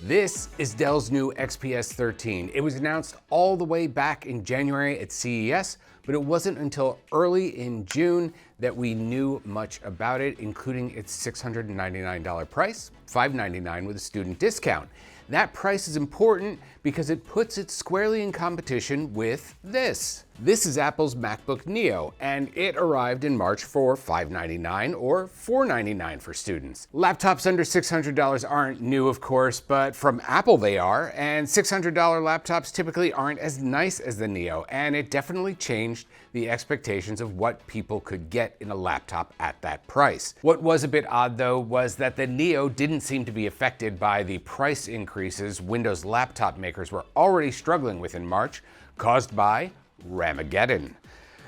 This is Dell's new XPS 13. It was announced all the way back in January at CES, but it wasn't until early in June that we knew much about it, including its $699 price, $599 with a student discount. That price is important because it puts it squarely in competition with this. This is Apple's MacBook Neo, and it arrived in March for $599 or $499 for students. Laptops under $600 aren't new, of course, but from Apple they are, and $600 laptops typically aren't as nice as the Neo, and it definitely changed the expectations of what people could get in a laptop at that price. What was a bit odd, though, was that the Neo didn't seem to be affected by the price increases Windows laptop makers were already struggling with in March, caused by Ramageddon.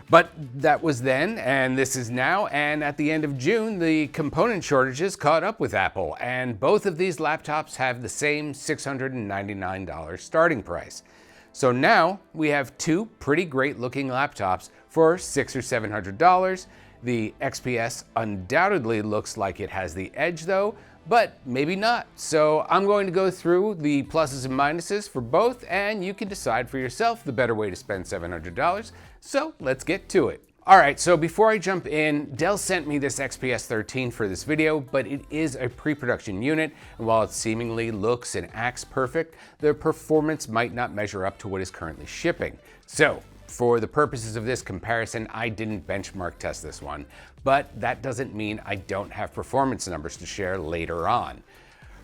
But that was then, and this is now, and at the end of June, the component shortages caught up with Apple, and both of these laptops have the same $699 starting price. So now we have two pretty great looking laptops for $600 or $700. The XPS undoubtedly looks like it has the edge though, but maybe not. So I'm going to go through the pluses and minuses for both, and you can decide for yourself the better way to spend $700. So let's get to it. All right, so before I jump in, Dell sent me this XPS 13 for this video, but it is a pre-production unit, and while it seemingly looks and acts perfect, the performance might not measure up to what is currently shipping. So for the purposes of this comparison, I didn't benchmark test this one, but that doesn't mean I don't have performance numbers to share later on.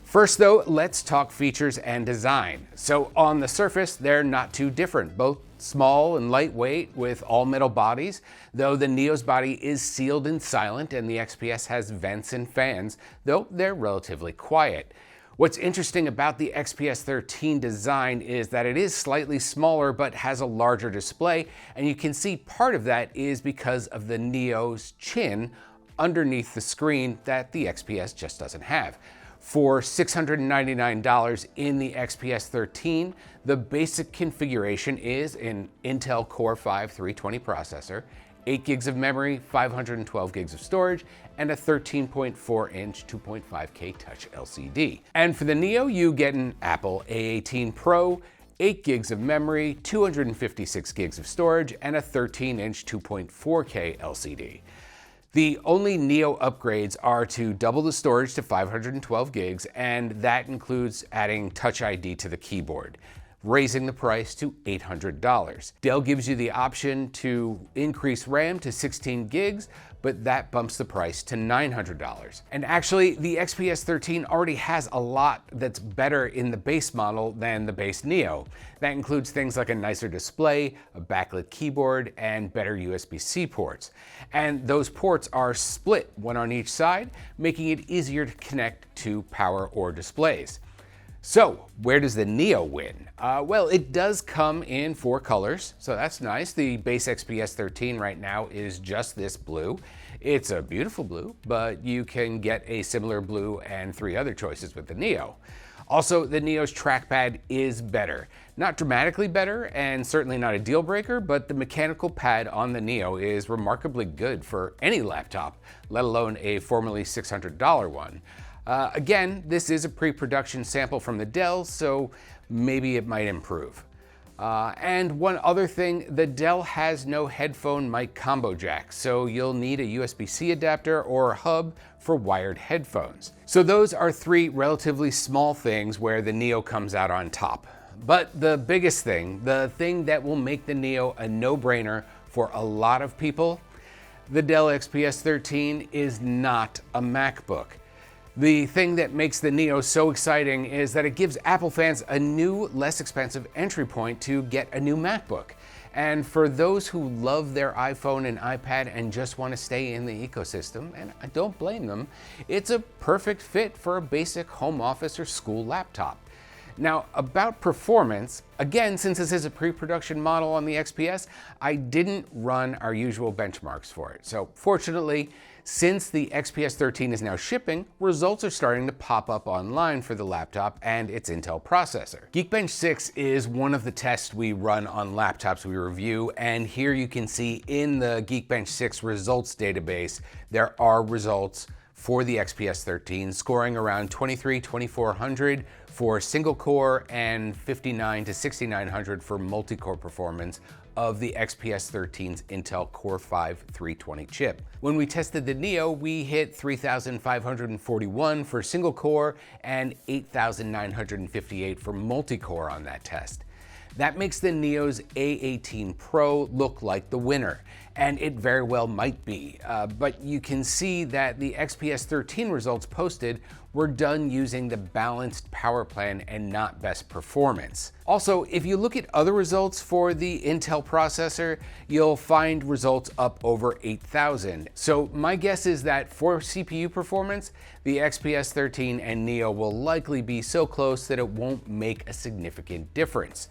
First though, let's talk features and design. So on the surface, they're not too different, both small and lightweight with all metal bodies, though the Neo's body is sealed and silent and the XPS has vents and fans, though they're relatively quiet. What's interesting about the XPS 13 design is that it is slightly smaller but has a larger display, and you can see part of that is because of the Neo's chin underneath the screen that the XPS just doesn't have. For $699 in the XPS 13, the basic configuration is an Intel Core 5 320 processor, 8 gigs of memory, 512 gigs of storage, and a 13.4-inch 2.5K touch LCD. And for the Neo, you get an Apple A18 Pro, 8 gigs of memory, 256 gigs of storage, and a 13-inch 2.4K LCD. The only Neo upgrades are to double the storage to 512 gigs, and that includes adding Touch ID to the keyboard, raising the price to $800. Dell gives you the option to increase RAM to 16 gigs, but that bumps the price to $900. And actually, the XPS 13 already has a lot that's better in the base model than the base Neo. That includes things like a nicer display, a backlit keyboard, and better USB-C ports. And those ports are split, one on each side, making it easier to connect to power or displays. So, where does the Neo win? Well, it does come in 4 colors, so that's nice. The base XPS 13 right now is just this blue. It's a beautiful blue, but you can get a similar blue and 3 other choices with the Neo. Also, the Neo's trackpad is better. Not dramatically better, and certainly not a deal breaker, but the mechanical pad on the Neo is remarkably good for any laptop, let alone a formerly $600 one. Again, this is a pre-production sample from the Dell, so maybe it might improve. And one other thing, the Dell has no headphone mic combo jack, so you'll need a USB-C adapter or a hub for wired headphones. So those are 3 relatively small things where the Neo comes out on top. But the biggest thing, the thing that will make the Neo a no-brainer for a lot of people, the Dell XPS 13 is not a MacBook. The thing that makes the Neo so exciting is that it gives Apple fans a new, less expensive entry point to get a new MacBook. And for those who love their iPhone and iPad and just want to stay in the ecosystem, and I don't blame them, it's a perfect fit for a basic home office or school laptop. Now, about performance, again, since this is a pre-production model on the XPS, I didn't run our usual benchmarks for it. So fortunately, since the XPS 13 is now shipping, results are starting to pop up online for the laptop and its Intel processor. Geekbench 6 is one of the tests we run on laptops we review, and here you can see in the Geekbench 6 results database, there are results for the XPS 13, scoring around 2400 for single core and 59 to 6900 for multi-core performance of the XPS 13's Intel Core 5 320 chip. When we tested the Neo, we hit 3,541 for single core and 8,958 for multi-core on that test. That makes the Neo's A18 Pro look like the winner, and it very well might be, but you can see that the XPS 13 results posted were done using the balanced power plan and not best performance. Also, if you look at other results for the Intel processor, you'll find results up over 8,000. So my guess is that for CPU performance, the XPS 13 and Neo will likely be so close that it won't make a significant difference.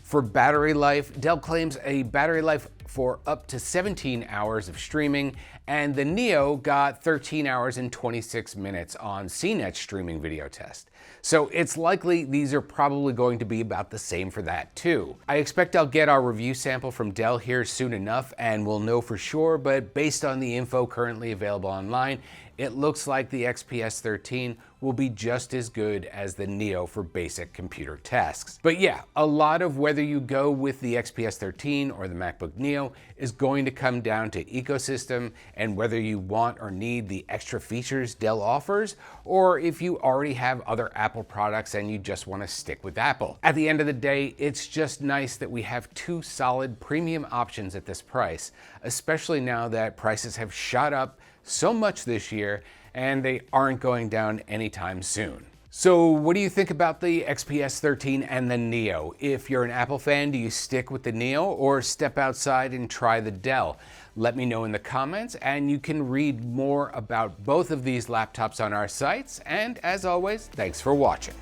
For battery life, Dell claims a battery life for up to 17 hours of streaming, and the Neo got 13 hours and 26 minutes on CNET's streaming video test. So it's likely these are probably going to be about the same for that too. I expect I'll get our review sample from Dell here soon enough and we'll know for sure, but based on the info currently available online, it looks like the XPS 13 will be just as good as the Neo for basic computer tasks. But yeah, a lot of whether you go with the XPS 13 or the MacBook Neo is going to come down to ecosystem and whether you want or need the extra features Dell offers, or if you already have other Apple products and you just want to stick with Apple. At the end of the day, it's just nice that we have two solid premium options at this price, especially now that prices have shot up so much this year and they aren't going down anytime soon. So what do you think about the XPS 13 and the Neo? If you're an Apple fan, do you stick with the Neo or step outside and try the Dell? Let me know in the comments, and you can read more about both of these laptops on our sites. And as always, thanks for watching.